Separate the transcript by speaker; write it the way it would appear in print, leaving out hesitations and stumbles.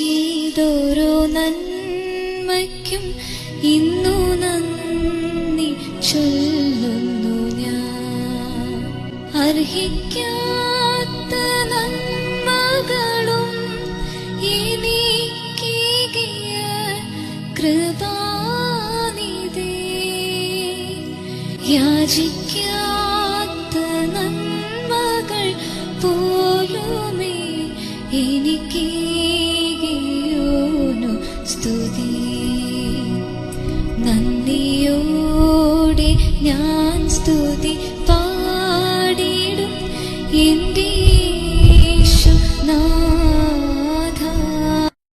Speaker 1: ചെയ്തോരോ നന്മയ്ക്കും ഇന്നു നന്ദി ചൊല്ലുന്നു ഞാൻ. അർഹിക്കാത്ത നന്മകളും എനിക്കേകിയ കൃപാനിധി, യാചിക്കാത്ത നന്മകൾ പോലുമേ എനിക്കേകിയോനു സ്തുതി. നന്ദിയോടെ ഞാൻ സ്തുതി